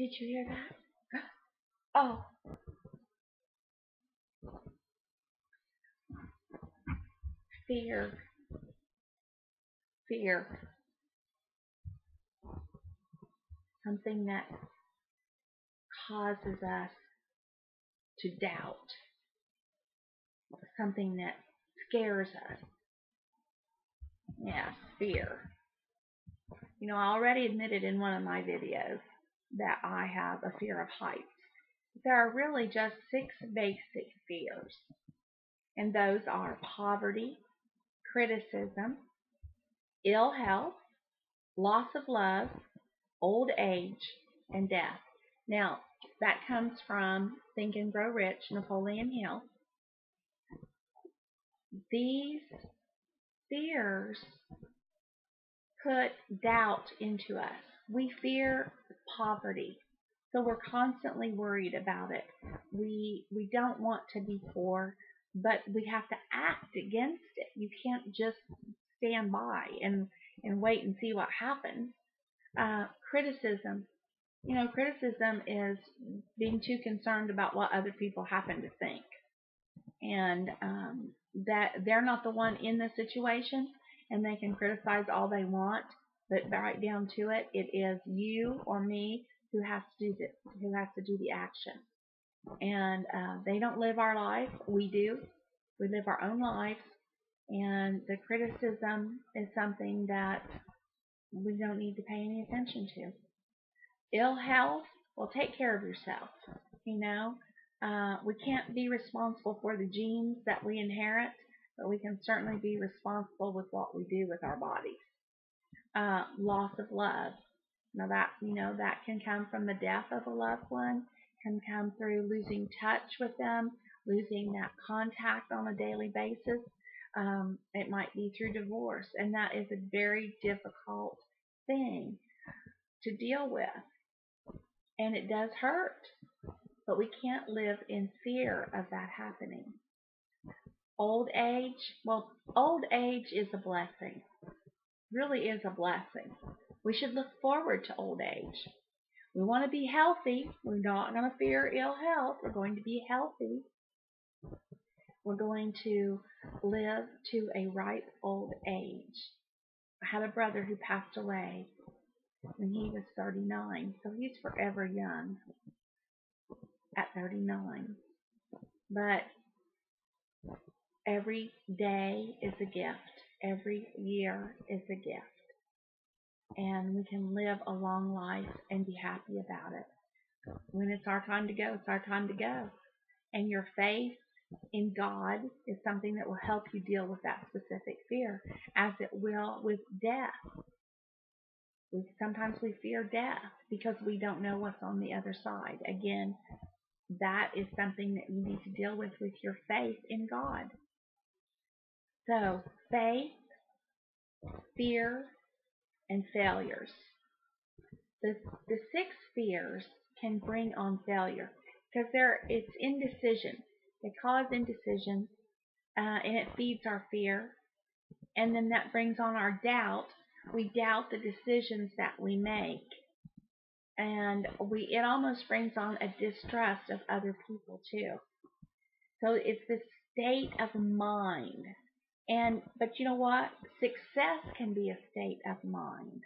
Did you hear that? Oh, fear, fear. Something that causes us to doubt. Something that scares us. Yes, fear. You know, I already admitted in one of my videos that I have a fear of heights. There are really just 6 basic fears, and those are poverty, criticism, ill health, loss of love, old age, and death. Now, that comes from Think and Grow Rich, Napoleon Hill. These fears put doubt into us. We fear poverty, so we're constantly worried about it. We don't want to be poor, but we have to act against it. You can't just stand by and wait and see what happens. Criticism. You know, criticism is being too concerned about what other people happen to think, and that they're not the one in the situation, and they can criticize all they want, but right down to it, it is you or me who has to do this, who has to do the action. And they don't live our life. We do. We live our own lives, and the criticism is something that we don't need to pay any attention to. Ill health, well, take care of yourself. You know, we can't be responsible for the genes that we inherit, but we can certainly be responsible with what we do with our bodies. Loss of love. Now that can come from the death of a loved one, can come through losing touch with them, losing that contact on a daily basis. It might be through divorce, and that is a very difficult thing to deal with. And it does hurt, but we can't live in fear of that happening. Old age, well, old age is a blessing, really is a blessing. We should look forward to old age. We want to be healthy. We're not going to fear ill health. We're going to be healthy. We're going to live to a ripe old age. I had a brother who passed away when he was 39, so he's forever young at 39. But every day is a gift. Every year is a gift. And we can live a long life and be happy about it. When it's our time to go, it's our time to go. And your faith in God is something that will help you deal with that specific fear, as it will with death. Sometimes we fear death because we don't know what's on the other side. Again, that is something that you need to deal with your faith in God. So, faith, fear, and failures. The 6 fears can bring on failure because it's indecision. They cause indecision, and it feeds our fear, and then that brings on our doubt. We doubt the decisions that we make, and it almost brings on a distrust of other people too. So it's this state of mind. But you know what? Success can be a state of mind.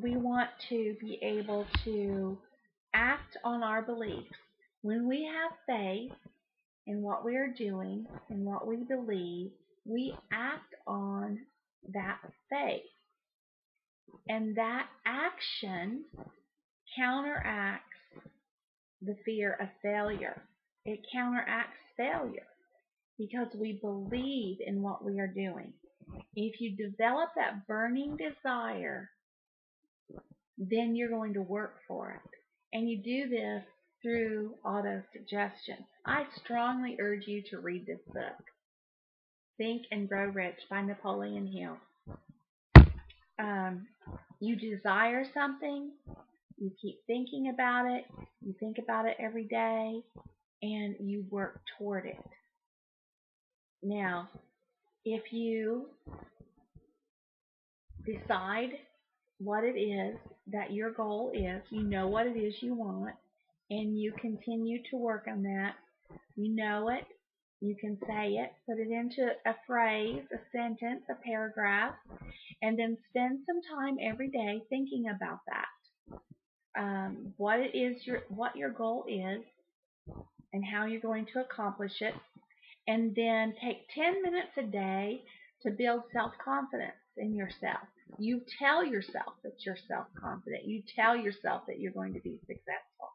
We want to be able to act on our beliefs. When we have faith in what we are doing and what we believe, we act on that faith. And that action counteracts the fear of failure. It counteracts failure because we believe in what we are doing. If you develop that burning desire, then you're going to work for it. And you do this through auto-suggestion. I strongly urge you to read this book, Think and Grow Rich by Napoleon Hill. You desire something, you keep thinking about it, you think about it every day, and you work toward it. Now, if you decide what it is that your goal is. You know what it is you want, and you continue to work on that. You know it. You can say it, put it into a phrase, a sentence, a paragraph, and then spend some time every day thinking about that. What it is what your goal is, and how you're going to accomplish it, and then take 10 minutes a day to build self-confidence in yourself. You tell yourself that you're self-confident. You tell yourself that you're going to be successful.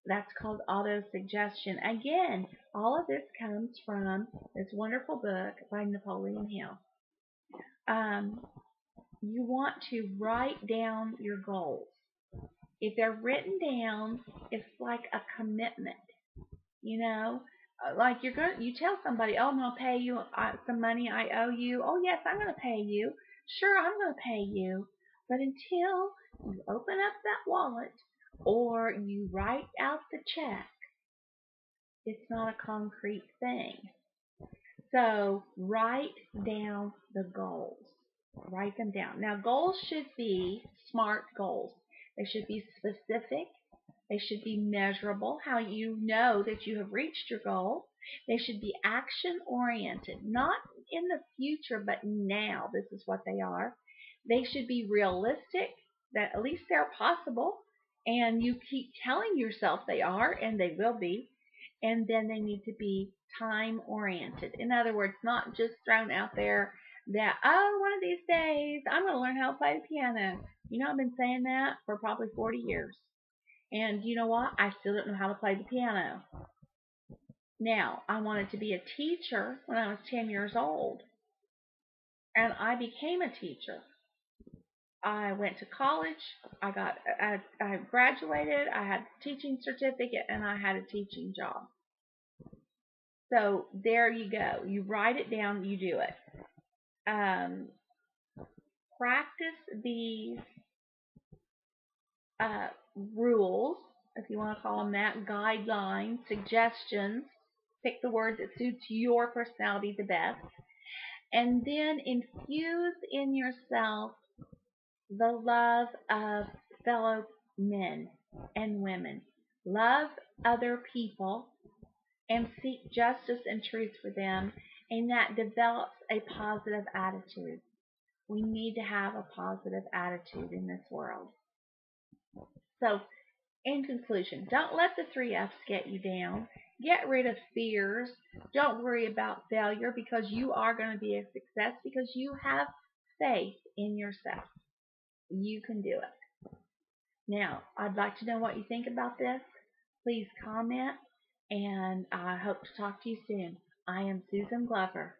That's called auto-suggestion. Again, all of this comes from this wonderful book by Napoleon Hill. You want to write down your goals. If they're written down, it's like a commitment. You know, like you tell somebody, oh, I'm going to pay you some money I owe you. Oh, yes, I'm going to pay you. Sure, I'm going to pay you. But until you open up that wallet or you write out the check, it's not a concrete thing. So write down the goals. Write them down. Now, goals should be SMART goals. They should be specific. They should be measurable, how you know that you have reached your goal. They should be action-oriented, not in the future, but now. This is what they are. They should be realistic, that at least they're possible, and you keep telling yourself they are, and they will be. And then they need to be time-oriented. In other words, not just thrown out there that, oh, one of these days, I'm going to learn how to play the piano. You know, I've been saying that for probably 40 years. And you know what? I still don't know how to play the piano. Now, I wanted to be a teacher when I was 10 years old. And I became a teacher. I went to college. I graduated. I had a teaching certificate, and I had a teaching job. So there you go. You write it down. You do it. Practice these rules, if you want to call them that, guidelines, suggestions. Pick the word that suits your personality the best. And then infuse in yourself the love of fellow men and women. Love other people and seek justice and truth for them, and that develops a positive attitude. We need to have a positive attitude in this world. So, in conclusion, don't let the 3 F's get you down. Get rid of fears. Don't worry about failure, because you are going to be a success because you have faith in yourself. You can do it. Now, I'd like to know what you think about this. Please comment, and I hope to talk to you soon. I am Susan Glover.